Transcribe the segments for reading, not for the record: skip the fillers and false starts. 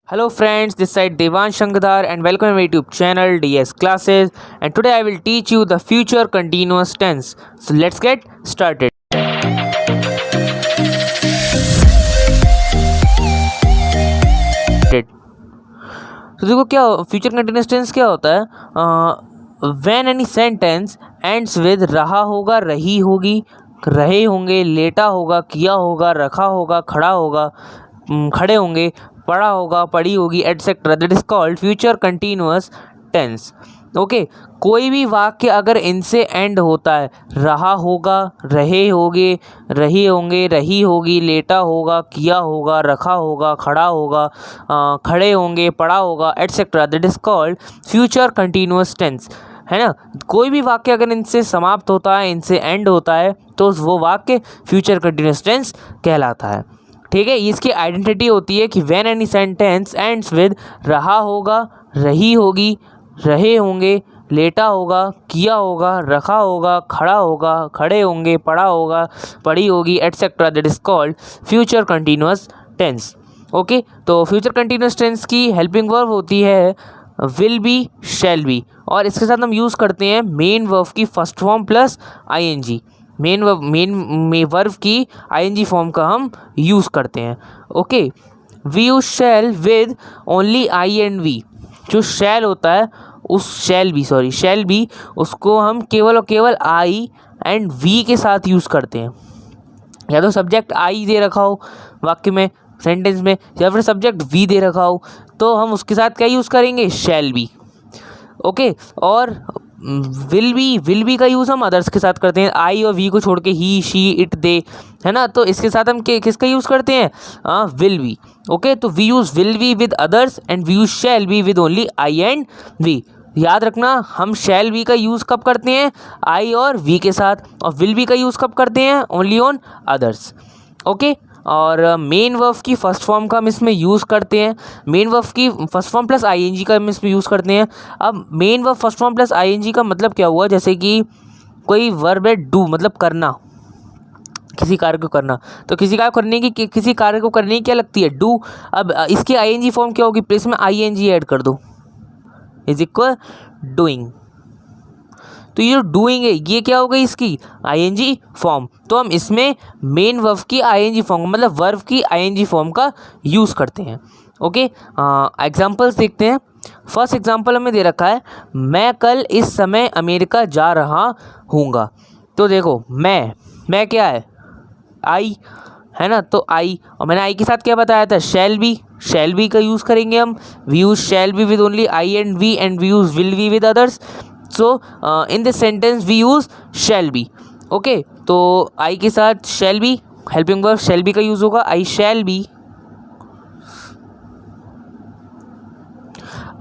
Hello friends, this side Devan Shankar and welcome to my YouTube channel DS Classes, and today I will teach you the future continuous tense. So let's get started. तो देखो क्या future continuous tense क्या होता है। When any sentence ends with रहा होगा, रही होगी, रहे होंगे, लेटा होगा, किया होगा, रखा होगा, खड़ा होगा, खड़े होंगे, पढ़ा होगा, पढ़ी होगी, etcetera, that is called future continuous tense. Okay, कोई भी वाक्य अगर इनसे एंड होता है, रहा होगा, रहे होगे, रही होंगे, रही होगी, लेटा होगा, किया होगा, रखा होगा, खड़ा होगा, खड़े होंगे, पढ़ा होगा, etcetera, that is called future continuous tense. है ना, कोई भी वाक्य अगर इनसे समाप्त होता है, इनसे एंड होता है, तो वो वाक्य फ्यूचर कंटिन्यूअस टेंस कहलाता है। ठीक है, इसकी आइडेंटिटी होती है कि when any sentence ends with रहा होगा, रही होगी, रहे होंगे, लेटा होगा, किया होगा, रखा होगा, खड़ा होगा, खड़े होंगे, पढ़ा होगा, पढ़ी होगी, etcetera, that is called future continuous tense. Okay, तो फ्यूचर कंटिन्यूअस टेंस की हेल्पिंग वर्ब होती है विल बी, शैल बी, और इसके साथ हम यूज़ करते हैं मेन वर्ब की first form plus ING. Main verb की आईएनजी फॉर्म का हम यूज़ करते हैं। Okay, we use shall with only I and we. जो शैल होता है उस शैल बी उसको हम केवल और केवल आई एंड वी के साथ यूज़ करते हैं। या तो सब्जेक्ट आई दे रखा हो वाक्य में, सेंटेंस में, या फिर सब्जेक्ट वी दे रखा हो, तो हम उसके साथ क्या यूज़ करेंगे, शैल बी। ओके, और विल बी का यूज़ हम अदर्स के साथ करते हैं, आई और वी को छोड़ के, ही, शी, इट, दे, है ना, तो इसके साथ हम किसका यूज़ करते हैं, विल बी। ओके, तो we use will be with others and we use shall be with only I and we. याद रखना, हम शैल बी का यूज़ कब करते हैं, आई और वी के साथ, और विल बी का यूज़ कब करते हैं, ओनली ऑन अदर्स। ओके, और मेन वर्ब की फर्स्ट फॉर्म का हम इसमें यूज़ करते हैं, मेन वर्ब की फर्स्ट फॉर्म प्लस आईएनजी का हम इसमें यूज़ करते हैं। अब main verb first form plus ING का मतलब क्या हुआ, जैसे कि कोई वर्ब है डू, मतलब करना, किसी कार्य को करना, तो किसी कार्य को करने की क्या लगती है, डू। अब इसकी आईएनजी फॉर्म क्या होगी, प्लेस में आईएनजी ऐड कर दो, इज इक्वल डूइंग। तो ये जो डूइंग है ये क्या हो गई, इसकी आईएनजी फॉर्म। तो हम इसमें मेन वर्ब की आईएनजी फॉर्म, मतलब वर्ब की आईएनजी फॉर्म का यूज़ करते हैं। ओके, एग्जांपल्स देखते हैं। फर्स्ट एग्जांपल हमें दे रखा है, मैं कल इस समय अमेरिका जा रहा हूँगा। तो देखो, मैं क्या है, आई, है ना, तो आई, और मैंने आई के साथ क्या बताया था, शैल बी का यूज़ करेंगे हम। We use shall be with only I and we use will be with others. So in this sentence we use shall be. Okay, तो आई के साथ shall be, helping verb shall be का use होगा, I shall B.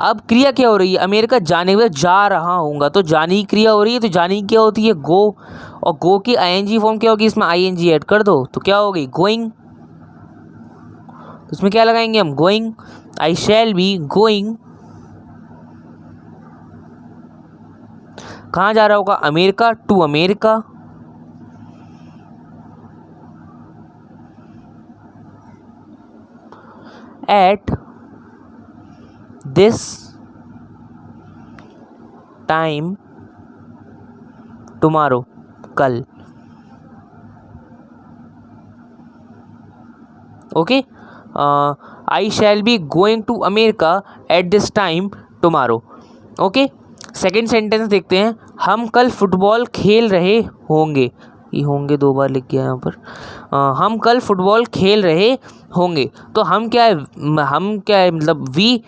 अब क्रिया क्या हो रही है, अमेरिका जाने में जा रहा हूँगा, तो जाने की क्रिया हो रही है, तो जाने की क्या होती है, गो, और गो की आईएनजी फॉर्म क्या होगी, इसमें आईएनजी ऐड कर दो, तो क्या होगी, गोइंग। तो इसमें क्या लगाएंगे हम, going, I shall be going. कहाँ जा रहा होगा, America, to America. At this time tomorrow, कल। Okay, I shall be going to America at this time tomorrow. Okay, second sentence देखते हैं, हम कल फुटबॉल खेल रहे होंगे। ये होंगे दो बार लिख गया यहाँ पर। हम कल फुटबॉल खेल रहे होंगे, तो हम क्या है, मतलब वी,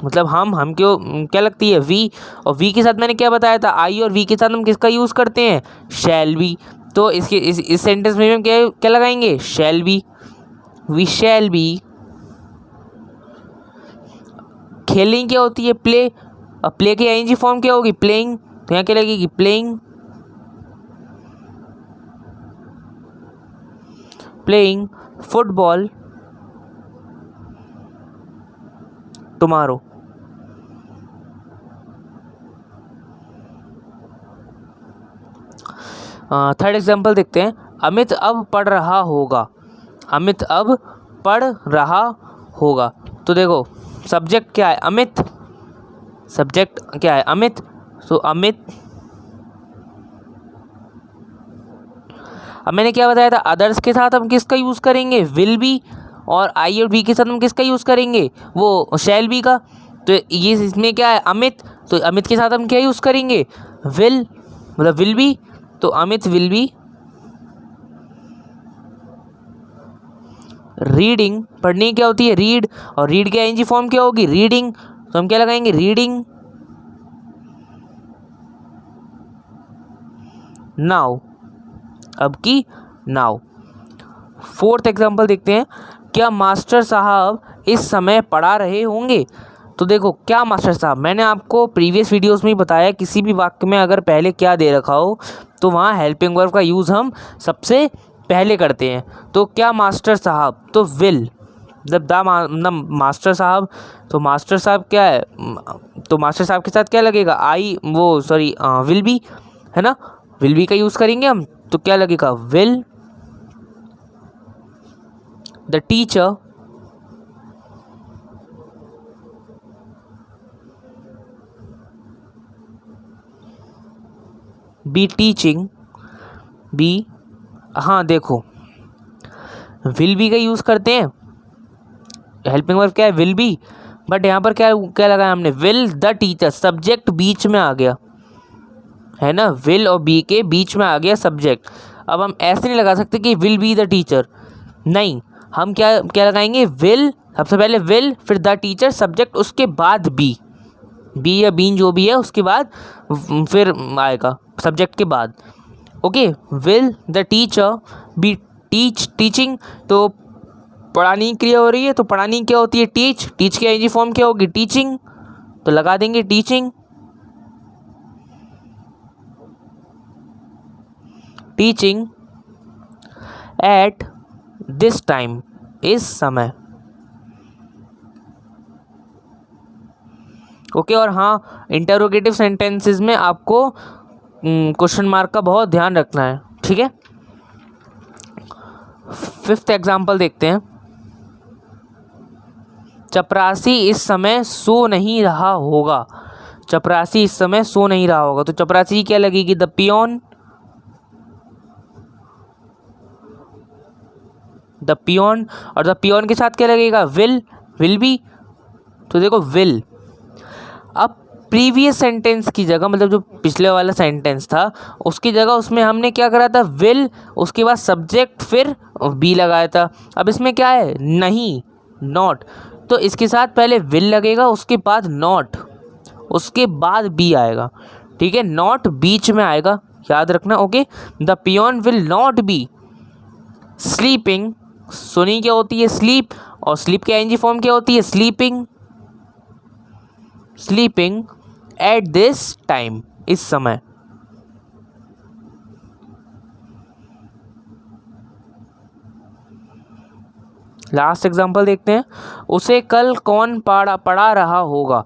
मतलब हम क्यों क्या लगती है, वी, और वी के साथ मैंने क्या बताया था, आई, और वी के साथ हम किसका यूज़ करते हैं, शैल बी। तो इस सेंटेंस में हम क्या लगाएंगे, shall be, we shall be. खेलने क्या होती है, प्ले, और प्ले की आईएनजी फॉर्म क्या होगी, प्लेइंग, तो यहाँ क्या लगेगी, playing, playing football tomorrow. Third example देखते हैं, अमित अब पढ़ रहा होगा, अमित अब पढ़ रहा होगा। तो देखो सब्जेक्ट क्या है, अमित, सब्जेक्ट क्या है, अमित, तो अमित, अब मैंने क्या बताया था, अदर्स के साथ हम किसका यूज़ करेंगे, विल बी, और आई और बी के साथ हम किसका यूज़ करेंगे, वो शैल बी का। तो ये इसमें क्या है, अमित, तो अमित के साथ हम क्या यूज़ करेंगे, विल, मतलब विल बी, तो अमित विल बी रीडिंग, पढ़नी क्या होती है, रीड, और रीड की आईएनजी फॉर्म क्या होगी, रीडिंग, तो हम क्या लगाएंगे, रीडिंग नाउ, अब की नाउ। फोर्थ एग्जांपल देखते हैं, क्या मास्टर साहब इस समय पढ़ा रहे होंगे। तो देखो क्या मास्टर साहब, मैंने आपको प्रीवियस वीडियोस में ही बताया, किसी भी वाक्य में अगर पहले क्या दे रखा हो तो वहाँ हेल्पिंग वर्ब का यूज़ हम सबसे पहले करते हैं। तो क्या मास्टर साहब, तो विल, जब मास्टर साहब, तो मास्टर साहब क्या है, तो मास्टर साहब के साथ क्या लगेगा, आई, वो सॉरी विल बी, है ना, विल बी का यूज़ करेंगे हम, तो क्या लगेगा, will the teacher be teaching, be, हाँ देखो विल बी का यूज़ करते हैं, हेल्पिंग वर्ब क्या है, विल बी, बट यहाँ पर क्या क्या लगाया हमने, विल द टीचर, सब्जेक्ट बीच में आ गया, है ना, विल और बी के बीच में आ गया सब्जेक्ट। अब हम ऐसे नहीं लगा सकते कि विल बी द टीचर, नहीं, हम क्या क्या लगाएंगे, विल, सबसे पहले विल, फिर द टीचर, सब्जेक्ट, उसके बाद बी, बी या बीन जो भी है उसके बाद फिर आएगा सब्जेक्ट के बाद। Okay, will the teacher be teaching, तो पढ़ाने की क्रिया हो रही है, तो पढ़ाने क्या होती है, टीच, टीच की आईएनजी फॉर्म क्या होगी, टीचिंग, तो लगा देंगे teaching, teaching eight this time, इस समय। ओके, और हाँ इंटरोगेटिव सेंटेंसेस में आपको क्वेश्चन मार्क का बहुत ध्यान रखना है, ठीक है। फिफ्थ एग्जाम्पल देखते हैं, चपरासी इस समय सो नहीं रहा होगा, चपरासी इस समय सो नहीं रहा होगा, तो चपरासी क्या लगेगी, द पियोन, द पियोन, और द पियोन के साथ क्या लगेगा, विल, विल बी, तो देखो विल। अब प्रीवियस सेंटेंस की जगह, मतलब जो पिछले वाला सेंटेंस था उसकी जगह उसमें हमने क्या करा था, विल, उसके बाद सब्जेक्ट, फिर बी लगाया था। अब इसमें क्या है, नहीं, नॉट, तो इसके साथ पहले विल लगेगा, उसके बाद नॉट, उसके बाद बी आएगा, ठीक है, नॉट बीच में आएगा, याद रखना। Okay, the peon will not be sleeping, सोनी क्या होती है, स्लीप, और स्लीप की आईएनजी फॉर्म क्या होती है, sleeping, sleeping at this time, इस समय। लास्ट एग्जांपल देखते हैं, उसे कल कौन पढ़ा रहा होगा।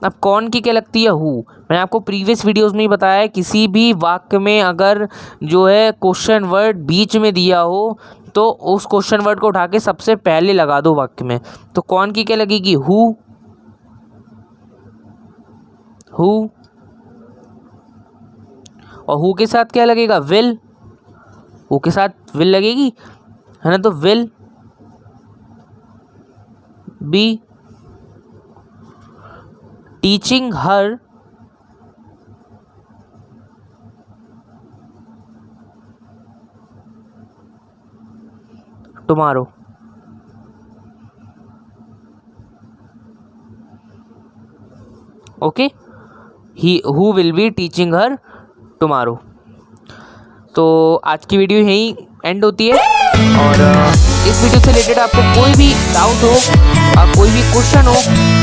अब कौन की क्या लगती है, हु। मैंने आपको प्रीवियस वीडियोस में ही बताया है, किसी भी वाक्य में अगर जो है क्वेश्चन वर्ड बीच में दिया हो तो उस क्वेश्चन वर्ड को उठा के सबसे पहले लगा दो वाक्य में। तो कौन की क्या लगेगी, हु, हु, और हु के साथ क्या लगेगा, विल, हु के साथ विल लगेगी, है ना, तो will be teaching her tomorrow. Okay, who will be teaching her tomorrow. तो आज की वीडियो यहीं एंड होती है, और इस वीडियो से रिलेटेड आपको कोई भी डाउट हो, कोई भी क्वेश्चन हो,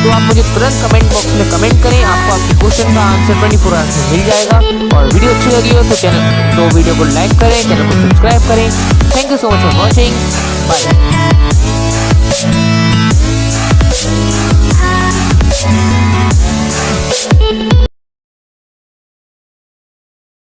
तो आप मुझे तुरंत कमेंट बॉक्स में कमेंट करें, आपको आपके क्वेश्चन का आंसर 24 आवर्स में मिल जाएगा। और वीडियो अच्छी लगी हो तो वीडियो को लाइक करें, चैनल को सब्सक्राइब करें। Thank you so much for watching, bye.